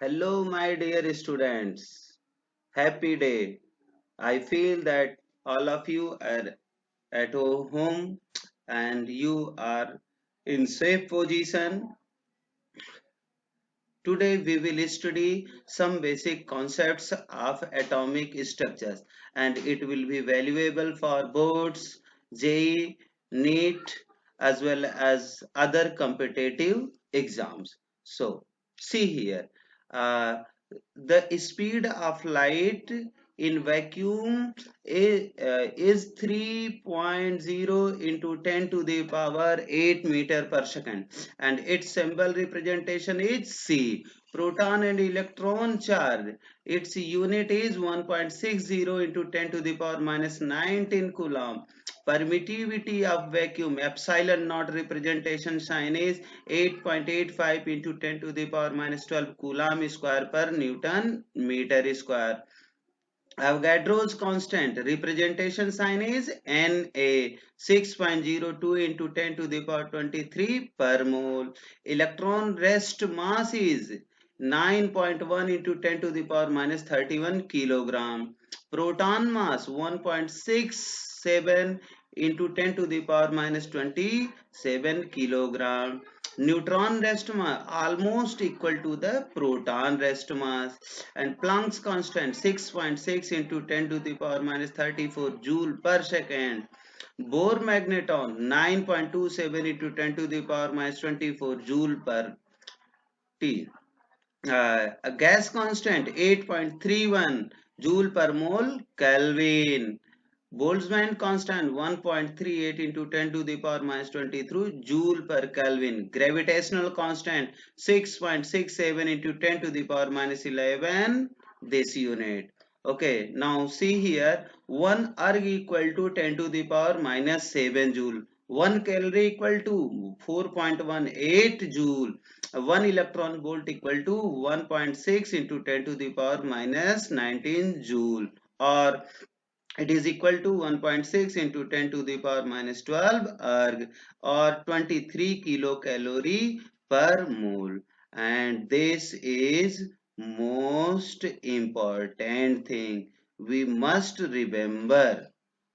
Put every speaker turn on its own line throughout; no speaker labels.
Hello, my dear students. Happy day. I feel that all of you are at home and you are in safe position. Today we will study some basic concepts of atomic structures and it will be valuable for boards, JEE, NEET as well as other competitive exams. So see here. Uh, the speed of light in vacuum is 3.0 into 10 to the power 8 meter per second and its symbol representation is C. Proton and electron charge, its unit is 1.60 into 10 to the power minus 19 coulomb. Permittivity of vacuum, epsilon naught representation sign is 8.85 into 10 to the power minus 12 coulomb square per Newton meter square. Avogadro's constant representation sign is Na 6.02 into 10 to the power 23 per mole. Electron rest mass is 9.1 into 10 to the power minus 31 kilogram. Proton mass 1.67 into 10 to the power minus 27 kilogram. Neutron rest mass almost equal to the proton rest mass, and Planck's constant 6.6 into 10 to the power minus 34 joule per second. Bohr magneton 9.27 into 10 to the power minus 24 joule per T. A gas constant 8.31 joule per mole Kelvin. Boltzmann constant 1.38 into 10 to the power minus 23 joule per Kelvin. Gravitational constant 6.67 into 10 to the power minus 11 this unit. Okay, now see here 1 erg equal to 10 to the power minus 7 joule. 1 calorie equal to 4.18 joule. 1 electron volt equal to 1.6 into 10 to the power minus 19 joule, or it is equal to 1.6 into 10 to the power minus 12 erg, or 23 kilocalorie per mole. And this is most important thing we must remember.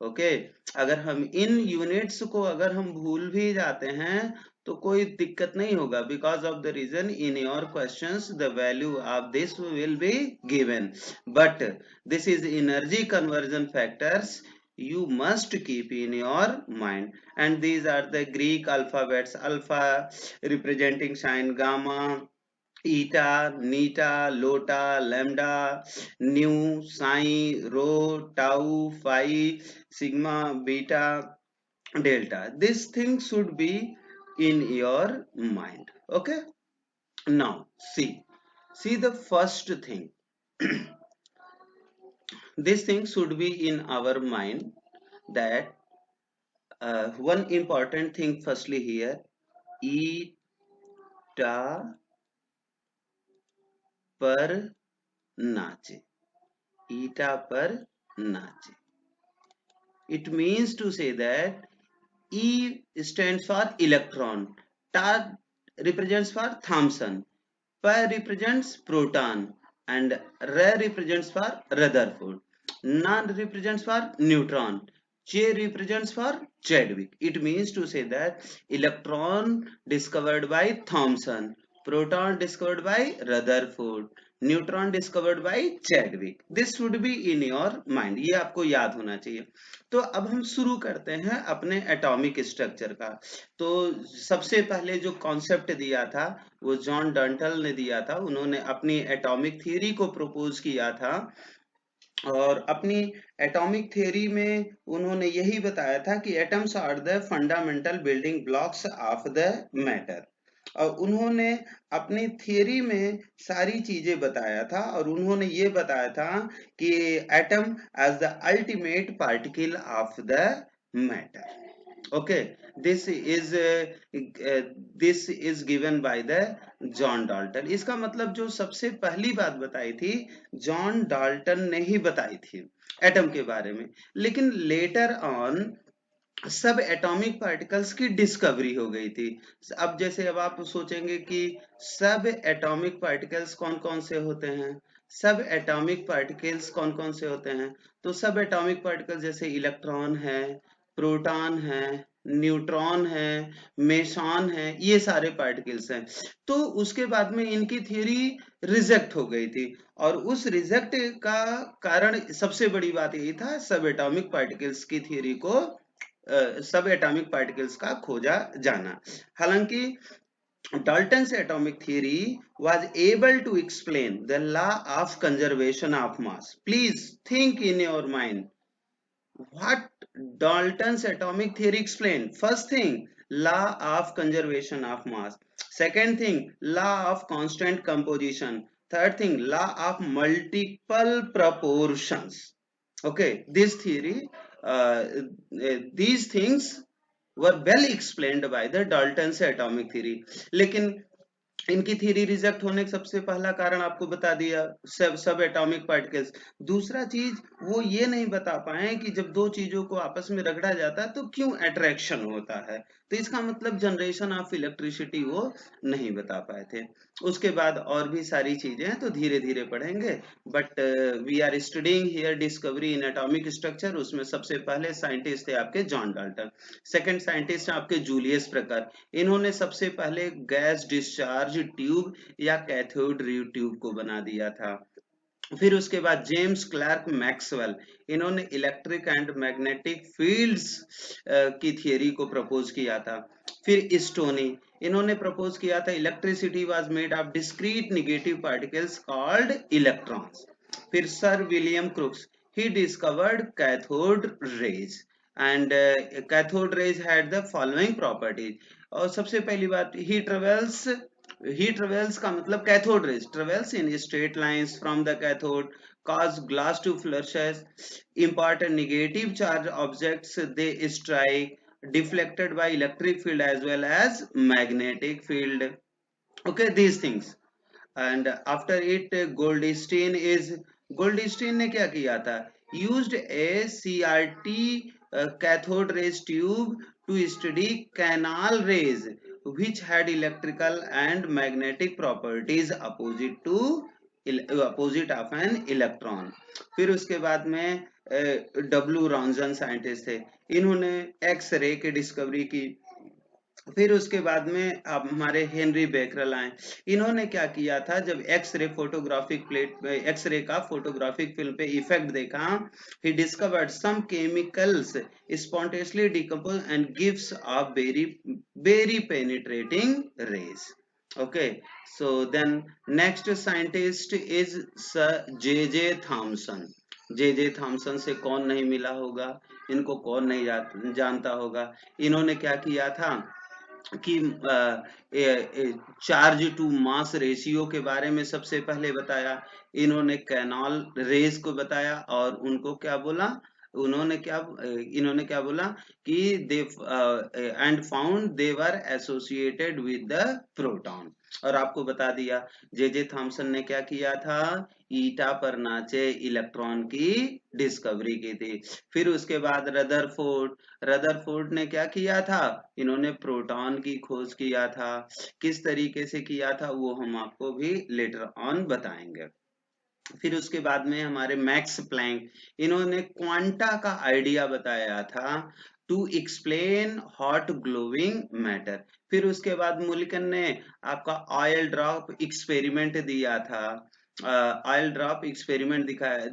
Okay अगर हम इन units को अगर हम भूल भी जाते हैं तो कोई दिक्कत नहीं होगा, because of the reason in your questions the value of this will be given, but this is energy conversion factors you must keep in your mind, and these are the Greek alphabets: alpha representing sign gamma, eta, neta, lota, lambda, nu, psi, rho, tau, phi, sigma, beta, delta. This thing should be in your mind. Okay, now see the first thing. This thing should be in our mind, that one important thing firstly here, eta पर नाचे, eta पर नाचे. It means to say that E stands for electron, Ta represents for Thomson, P represents proton, and R represents for Rutherford. N represents for neutron. J represents for Chadwick. It means to say that electron discovered by Thomson, proton discovered by Rutherford, neutron discovered by Chadwick. This would be in your mind, ये आपको याद होना चाहिए. तो अब हम शुरू करते हैं अपने एटॉमिक स्ट्रक्चर का. तो सबसे पहले जो कॉन्सेप्ट दिया था वो जॉन डंटल ने दिया था. उन्होंने अपनी एटॉमिक थ्योरी को प्रपोज किया था, और अपनी एटॉमिक थ्योरी में उन्होंने यही बताया था कि atoms are the fundamental building blocks of the matter. और उन्होंने अपनी थियरी में सारी चीजें बताया था, और उन्होंने ये बताया था कि atom as the ultimate particle of the matter. okay this is uh, this is given by the John Dalton. इसका मतलब जो सबसे पहली बात बताई थी जॉन डाल्टन ने ही बताई थी एटम के बारे में. लेकिन लेटर ऑन सब एटॉमिक पार्टिकल्स की डिस्कवरी हो गई थी। अब जैसे अब आप सोचेंगे कि सब एटॉमिक पार्टिकल्स कौन कौन से होते हैं, सब एटॉमिक पार्टिकल्स कौन कौन से होते हैं, तो सब एटॉमिक पार्टिकल्स जैसे इलेक्ट्रॉन है, प्रोटॉन है, न्यूट्रॉन है, मेसॉन है, ये सारे पार्टिकल्स हैं। तो उसके बाद में इनकी थ्योरी रिजेक्ट हो गई थी, और उस रिजेक्ट का कारण सबसे बड़ी बात यही था, सब एटॉमिक पार्टिकल्स की थ्योरी को सब एटॉमिक पार्टिकल्स का खोजा जाना। हालांकि Dalton's atomic theory was able to explain the law of conservation of mass. Please think in your mind what Dalton's atomic theory explained. First thing, law of conservation of mass. Second thing, law of constant composition. Third thing, law of multiple proportions. Okay, this theory, these things were well explained by the Dalton's atomic theory. लेकिन इनकी theory reject होने का सबसे पहला कारण आपको बता दिया, सब एटॉमिक पार्टिकल्स। दूसरा चीज वो ये नहीं बता पाए कि जब दो चीजों को आपस में रगड़ा जाता है तो क्यों अट्रैक्शन होता है, तो इसका मतलब जनरेशन ऑफ इलेक्ट्रिसिटी वो नहीं बता पाए थे। उसके बाद और भी सारी चीजें हैं, तो धीरे धीरे पढ़ेंगे। But we are studying here discovery in atomic structure. उसमें सबसे पहले साइंटिस्ट थे आपके जॉन डाल्टन। सेकंड साइंटिस्ट आपके जूलियस प्रकर। इन्होंने सबसे पहले गैस डिस्चार्ज ट्यूब या कैथोड रे ट्यूब को बना दिया था। फिर उसके बाद जेम्स क्लार्क मैक्सवेल, इन्होंने इलेक्ट्रिक एंड मैग्नेटिक फील्ड्स की थियरी को प्रपोज किया था। फिर स्टोनी, इन्होंने प्रपोज किया था electricity was made of discrete negative particles called electrons. फिर sir William Crookes, he discovered cathode rays, and cathode rays had the following properties। और सबसे पहली बात, he travels का मतलब cathode rays travels in straight lines from the cathode, cause glass to flushes, impart a negative charge objects they strike, deflected by electric field as well as magnetic field. Okay, these things। and after it Goldstein ने क्या किया था, used a CRT cathode rays tube to study canal rays which had electrical and magnetic properties opposite of an electron। फिर उसके बाद में W रॉन्सन scientist थे, इन्होंने एक्स रे की डिस्कवरी की। फिर उसके बाद में अब हमारे हेनरी बेकरल आए, इन्होंने क्या किया था, जब एक्सरे फोटोग्राफिक प्लेट एक्सरे का फोटोग्राफिक फिल्म पे इफेक्ट देखा, he discovered some chemicals spontaneously decompose and gives a very very penetrating rays. okay, so then next scientist is sir J Thomson. J Thomson से कौन नहीं मिला होगा, इनको कौन नहीं जानता होगा। इन्होंने क्या किया था कि चार्ज टू मास रेशियो के बारे में सबसे पहले बताया। इन्होंने कैनॉल रेज को बताया, और उनको क्या बोला, इन्होंने क्या बोला कि they and found they were associated with the proton. और आपको बता दिया जे थॉमसन ने क्या किया था, ईटा पर नाचे इलेक्ट्रॉन की डिस्कवरी की थी। फिर उसके बाद रदरफोर्ड ने क्या किया था, इन्होंने प्रोटॉन की खोज किया था। किस तरीके से किया था वो हम आपको भी लेटर ऑन बताएंगे। फिर उसके बाद में हमारे मैक्स प्लैंक, इन्होंने क्वांटा का आइडिया बताया था to explain hot glowing matter. फिर उसके बाद मुल्कन ने आपका ऑयल ड्रॉप एक्सपेरिमेंट दिया था, ऑयल ड्रॉप एक्सपेरिमेंट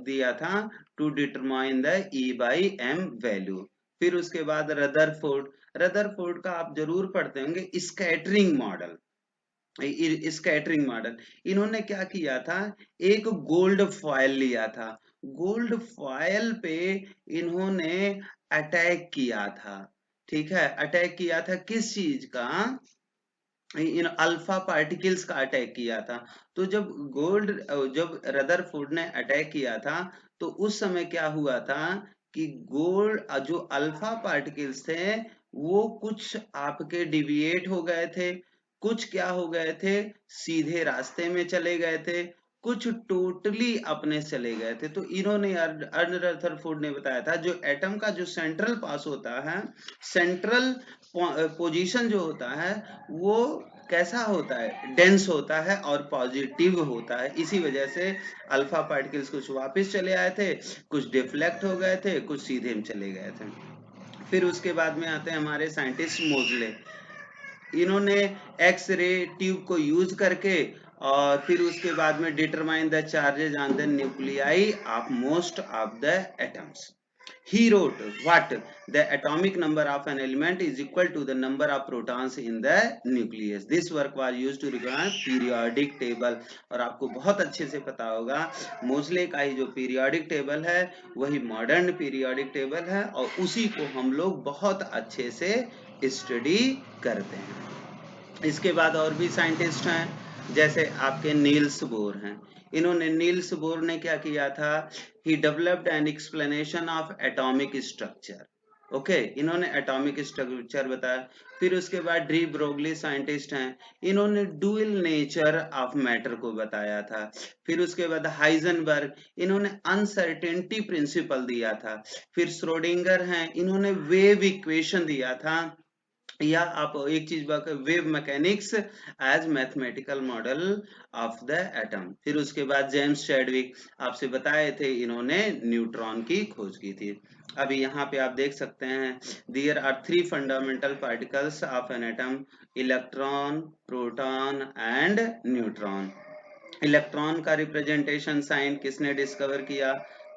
दिया था to determine the E/M value. फिर उसके बाद रदरफोर्ड का आप जरूर पढ़ते होंगे स्कैटरिंग मॉडल। इन्होंने क्या किया था, एक गोल्ड फॉयल लिया था, गोल्ड फॉयल पे इन्होंने अटैक किया था। ठीक है, अटैक किया था किस चीज का, इन अल्फा पार्टिकल्स का अटैक किया था। तो जब रदरफोर्ड ने अटैक किया था, तो उस समय क्या हुआ था कि गोल्ड जो अल्फा पार्टिकल्स थे वो कुछ आपके डिविएट हो गए थे, कुछ क्या हो गए थे, सीधे रास्ते में चले गए थे, कुछ टोटली अपने चले गए थे। तो इन्होंने अर्न रदरफोर्ड ने बताया था जो एटम का जो सेंट्रल पास होता है, सेंट्रल पोजीशन जो होता है वो कैसा होता है, डेंस होता है और पॉजिटिव होता है। इसी वजह से अल्फा पार्टिकल्स कुछ वापस चले आए थे, कुछ डिफ्लेक्ट हो गए थे, कुछ सीधे में चले गए थे। फिर उसके बाद में आते हैं हमारे साइंटिस्ट मोजले। इन्होंने एक्स रे ट्यूब को यूज करके और फिर उसके बाद में determine the charges on the nuclei of most of the atoms. He wrote what the atomic number of an element is equal to the number of protons in the nucleus. This work was used to represent periodic table. और आपको बहुत अच्छे से पता होगा मोजले का ही जो पीरियोडिक टेबल है वही मॉडर्न पीरियोडिक टेबल है और उसी को हम लोग बहुत अच्छे से स्टडी करते हैं। इसके बाद और भी साइंटिस्ट हैं जैसे आपके नील्स बोर हैं। इन्होंने नील्स बोर ने क्या किया था, he developed an explanation of atomic structure. Okay, इन्होंने एटॉमिक स्ट्रक्चर बताया। फिर उसके बाद डी ब्रोगली साइंटिस्ट हैं, इन्होंने डुअल नेचर ऑफ मैटर को बताया था। फिर उसके बाद हाइजेनबर्ग, इन्होंने अनसर्टेनिटी प्रिंसिपल दिया था। फिर श्रोडिंगर हैं, इन्होंने वेव इक्वेशन दिया था, या आप एक चीज wave mechanics as mathematical model of the atom. फिर उसके बाद जेम्स चैडविक आपसे बताए थे, इन्होंने न्यूट्रॉन की खोज की थी। अभी यहाँ पे आप देख सकते हैं there are 3 fundamental particles of an atom, electron, proton and neutron. Electron का रिप्रेजेंटेशन साइन किसने डिस्कवर किया,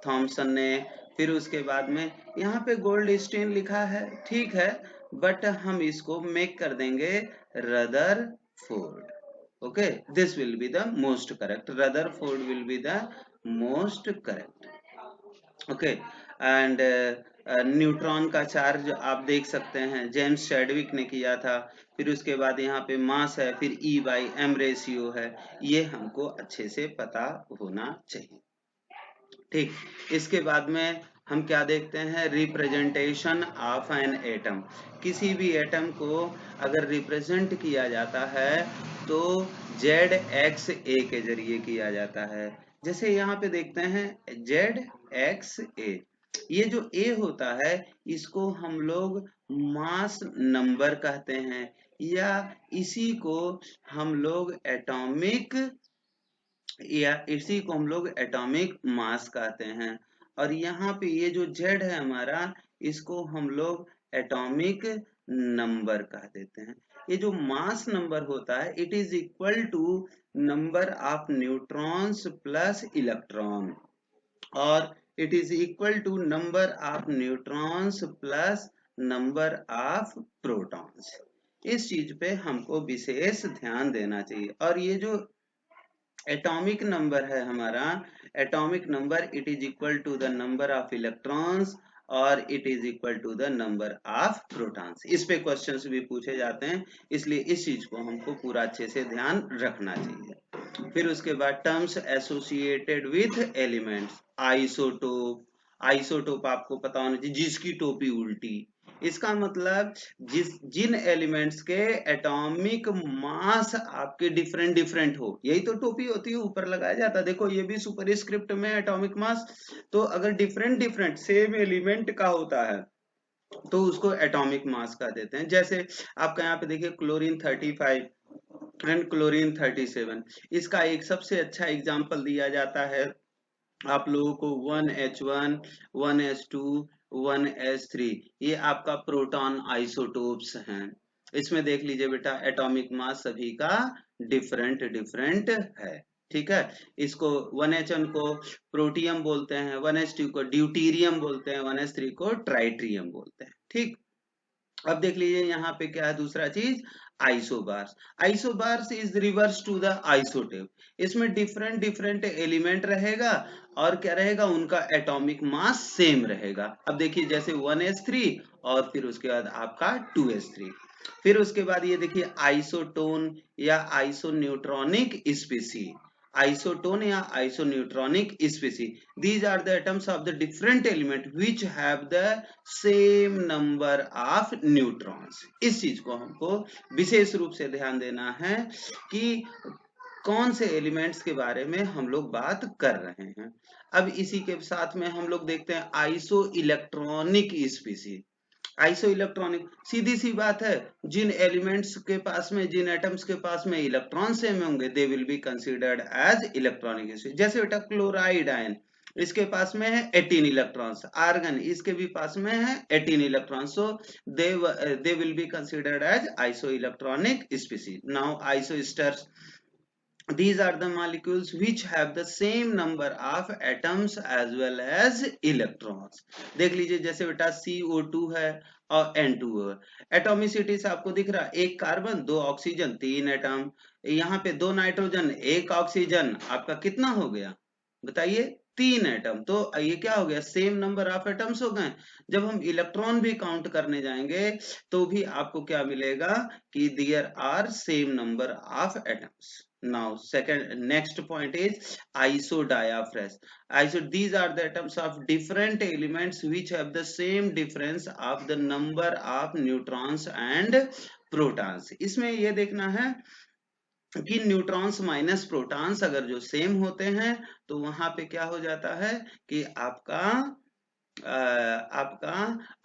थॉमसन ने। फिर उसके बाद में यहाँ पे गोल्डस्टीन लिखा है, ठीक है, बट हम इसको मेक कर देंगे Rutherford. Okay, this will be the most correct, Rutherford will be the most correct. Okay, and neutron का चार्ज आप देख सकते हैं जेम्स चैडविक ने किया था। फिर उसके बाद यहाँ पे मास है, फिर E/m रेशियो है, ये हमको अच्छे से पता होना चाहिए। ठीक, इसके बाद में हम क्या देखते हैं, रिप्रेजेंटेशन ऑफ एन एटम। किसी भी एटम को अगर रिप्रेजेंट किया जाता है तो ZXA के जरिए किया जाता है। जैसे यहाँ पे देखते हैं ZXA, ये जो A होता है इसको हम लोग मास नंबर कहते हैं, या इसी को हम लोग एटॉमिक मास कहते हैं। और यहाँ पे ये जो Z है हमारा, इसको हम लोग एटॉमिक नंबर कह देते हैं। ये जो मास नंबर होता है it is equal to number of neutrons plus electron, और it is equal to number of neutrons plus number of protons. इस चीज पे हमको विशेष ध्यान देना चाहिए। और ये जो एटॉमिक नंबर है हमारा, atomic number it is equal to the number of electrons और it is equal to the number of protons. इस पे क्वेश्चंस भी पूछे जाते हैं, इसलिए इस चीज को हमको पूरा अच्छे से ध्यान रखना चाहिए। फिर उसके बाद terms associated with elements, isotope. Isotope आपको पता होना चाहिए, जिसकी टोपी उल्टी। इसका मतलब जिन एलिमेंट्स के एटॉमिक मास आपके डिफरेंट डिफरेंट हो, यही तो टोपी होती है, ऊपर लगाया जाता है। देखो ये भी सुपरस्क्रिप्ट में एटॉमिक मास, तो अगर डिफरेंट डिफरेंट सेम एलिमेंट का होता है तो उसको एटॉमिक मास का देते हैं। जैसे आपका यहाँ पे देखिए क्लोरीन 35 एंड क्लोरीन 37, इसका एक सबसे अच्छा एग्जाम्पल दिया जाता है आप लोगों को 1H1, 1S2, 1S3, ये आपका प्रोटॉन आइसोटोप्स हैं। इसमें देख लीजिए बेटा एटॉमिक मास सभी का डिफरेंट डिफरेंट है, ठीक है। इसको 1H1 को प्रोटियम बोलते हैं, 1H2 को ड्यूटीरियम बोलते हैं, 1S3 को ट्राइट्रियम बोलते हैं, ठीक। अब देख लीजिए यहाँ पे क्या है दूसरा चीज, isobars. Isobars is reverse to the isotope. इसमें डिफरेंट डिफरेंट एलिमेंट रहेगा और क्या रहेगा, उनका एटॉमिक मास सेम रहेगा। अब देखिए जैसे 1S3 और फिर उसके बाद आपका 2S3। फिर उसके बाद ये देखिए आइसोटोन या आइसोन्यूट्रॉनिक स्पीसी, आइसोटोन या आइसोन्यूट्रॉनिक स्पीसी, these are the atoms of the different element which have the same number of neutrons। इस चीज को हमको विशेष रूप से ध्यान देना है कि कौन से एलिमेंट्स के बारे में हम लोग बात कर रहे हैं। अब इसी के साथ में हम लोग देखते हैं isoelectronic species. Isoelectronic सीधी सी बात है, जिन एलिमेंट्स के पास में, जिन एटम्स के पास में इलेक्ट्रॉन सेम होंगे they will be considered as electronic species. जैसे बेटा क्लोराइड आयन, इसके पास में है 18 इलेक्ट्रॉन्स, आर्गन इसके भी पास में है 18 electrons, so they will be considered as isoelectronic species. Now isosteres, these are the molecules which have the same number of atoms as well as electrons। देख लीजिए जैसे बेटा CO2 है और N2 है, एटॉमिसिटी से आपको दिख रहा है, एक कार्बन, दो ऑक्सीजन, तीन एटम, यहाँ पे दो नाइट्रोजन, एक ऑक्सीजन, आपका कितना हो गया बताइए, तीन एटम। तो ये क्या हो गया, सेम नंबर ऑफ एटम्स हो गए। जब हम इलेक्ट्रॉन भी काउंट करने जाएंगे तो भी आपको क्या मिलेगा कि there are same number of atoms. Now next point is isodiaphragm. These are the atoms of different elements which have the same difference of the number of neutrons and protons। इसमें ये देखना है कि न्यूट्रॉन्स माइनस प्रोटॉन्स अगर जो same होते हैं तो वहां पे क्या हो जाता है कि आपका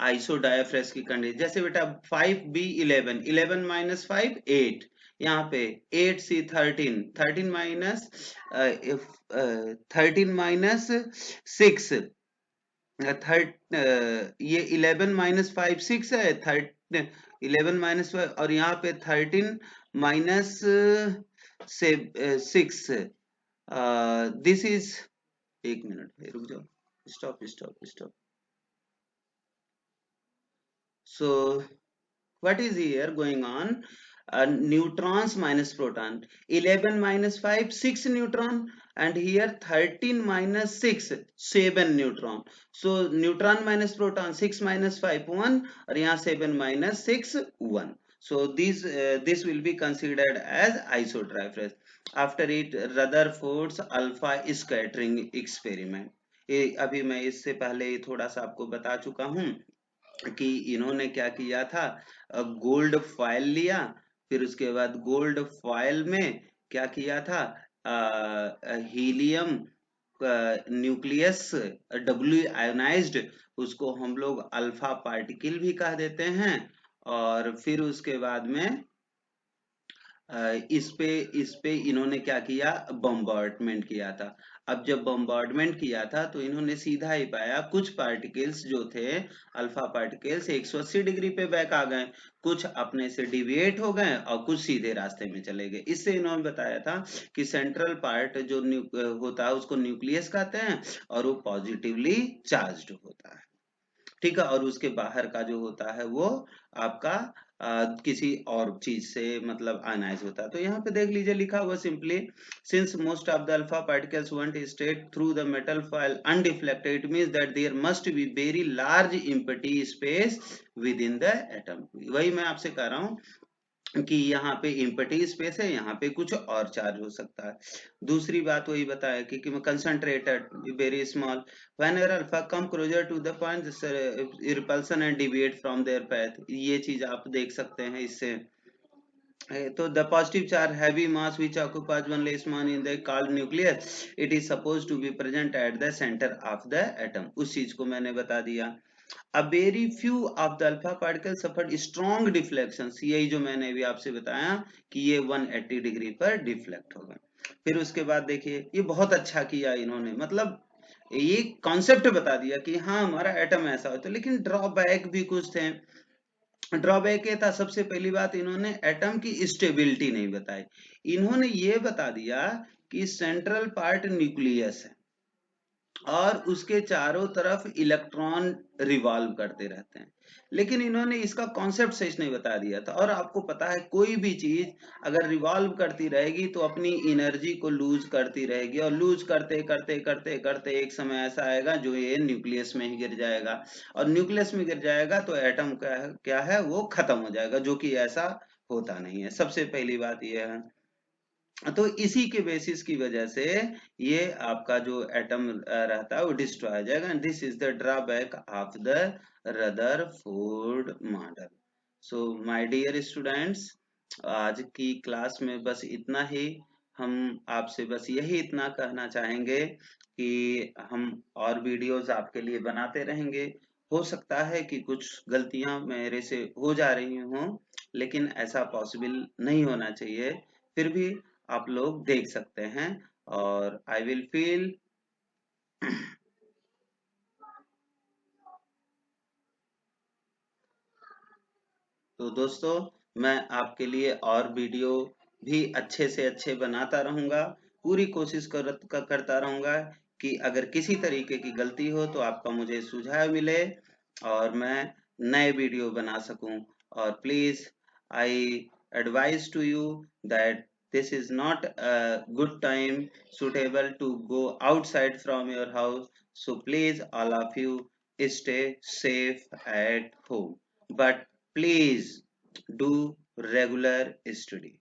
आइसोडायाफ्रेस की कंडीशन। जैसे बेटा 5B11, 11 माइनस 5 8, यहाँ पे 8C13, 13 माइनस 6, ये 11 माइनस 5 6 है, 11 माइनस 5, और यहाँ पे 13 माइनस 6, दिस इज, एक मिनट रुक जाओ, stop. So what is here going on? Neutrons minus proton, 11 minus 5 6 neutron, and here 13 minus 6 7 neutron। So neutron minus proton, 6 minus 5 1, और यहाँ 7 minus 6 1। So this will be considered as isodiaphragm। After it, Rutherford's alpha scattering experiment। अभी मैं इससे पहले थोड़ा सा आपको बता चुका हूँ कि इन्होंने क्या किया था, गोल्ड फॉयल लिया, फिर उसके बाद गोल्ड फॉयल में क्या किया था, हीलियम न्यूक्लियस डब्ल्यू आयोनाइज्ड, उसको हम लोग अल्फा पार्टिकल भी कह देते हैं, और फिर उसके बाद में इस पे इन्होंने क्या किया, बम्बार्डमेंट किया था। अब जब बम्बार्डमेंट किया था तो इन्होंने सीधा ही पाया कुछ पार्टिकल्स जो थे अल्फा पार्टिकल्स 180 डिग्री पे बैक आ गए, कुछ अपने से डिविएट हो गए और कुछ सीधे रास्ते में चले गए। इससे इन्होंने बताया था कि सेंट्रल पार्ट जो होता है उसको न्यूक्लियस कहते हैं और वो पॉजिटिवली चार्ज्ड होता है, ठीक है, और उसके बाहर का जो होता है वो आपका किसी और चीज से मतलब आयनाइज होता है। तो यहाँ पे देख लीजिए लिखा हुआ simply, since most of the alpha particles went straight through the metal foil undeflected, it means that there must be very large empty space within the atom. वही मैं आपसे कह रहा हूँ कि यहाँ पे एम्प्टी स्पेस है, यहाँ पे कुछ और चार्ज हो सकता है। दूसरी बात वही बताया कि concentrated very small, whenever alpha come closer to the point repulsion and deviate from their path, ये चीज आप देख सकते हैं इससे। तो the positive charge heavy mass which occupies one less mass in the called nucleus, it is supposed to be present at the center of the atom। उस चीज को मैंने बता दिया। A very few of the alpha particles suffered strong deflections, यही जो मैंने भी आपसे बताया कि ये 180 डिग्री पर डिफ्लेक्ट हो गए। फिर उसके बाद देखिए ये बहुत अच्छा किया इन्होंने, मतलब ये कॉन्सेप्ट बता दिया कि हाँ हमारा एटम ऐसा होता है, लेकिन ड्रॉबैक भी कुछ थे। ड्रॉबैक ये था, सबसे पहली बात इन्होंने एटम की स्टेबिलिटी नहीं बताई। इन्होंने ये बता दिया कि सेंट्रल पार्ट न्यूक्लियस है और उसके चारों तरफ इलेक्ट्रॉन रिवॉल्व करते रहते हैं, लेकिन इन्होंने इसका कॉन्सेप्ट सही नहीं बता दिया था। और आपको पता है कोई भी चीज अगर रिवॉल्व करती रहेगी तो अपनी एनर्जी को लूज करती रहेगी, और लूज करते करते करते करते एक समय ऐसा आएगा जो ये न्यूक्लियस में ही गिर जाएगा, और न्यूक्लियस में गिर जाएगा तो एटम क्या है वो खत्म हो जाएगा, जो कि ऐसा होता नहीं है। सबसे पहली बात यह है, तो इसी के बेसिस की वजह से ये आपका जो एटम रहता है वो डिस्ट्रॉय हो जाएगा। And this is the drawback of the Rutherford model. So my dear students, आज की क्लास में बस इतना ही। हम आपसे बस यही इतना कहना चाहेंगे कि हम और वीडियोस आपके लिए बनाते रहेंगे। हो सकता है कि कुछ गलतियां मेरे से हो जा रही हों, लेकिन ऐसा पॉसिबल नहीं होना चाहिए। फिर भी आप लोग देख सकते हैं और आई विल फील तो दोस्तों, मैं आपके लिए और वीडियो भी अच्छे से अच्छे बनाता रहूंगा। पूरी कोशिश करता रहूंगा कि अगर किसी तरीके की गलती हो तो आपका मुझे सुझाव मिले और मैं नए वीडियो बना सकूं। और please I advise to you that this is not a good time suitable to go outside from your house, so please all of you stay safe at home, but please do regular study.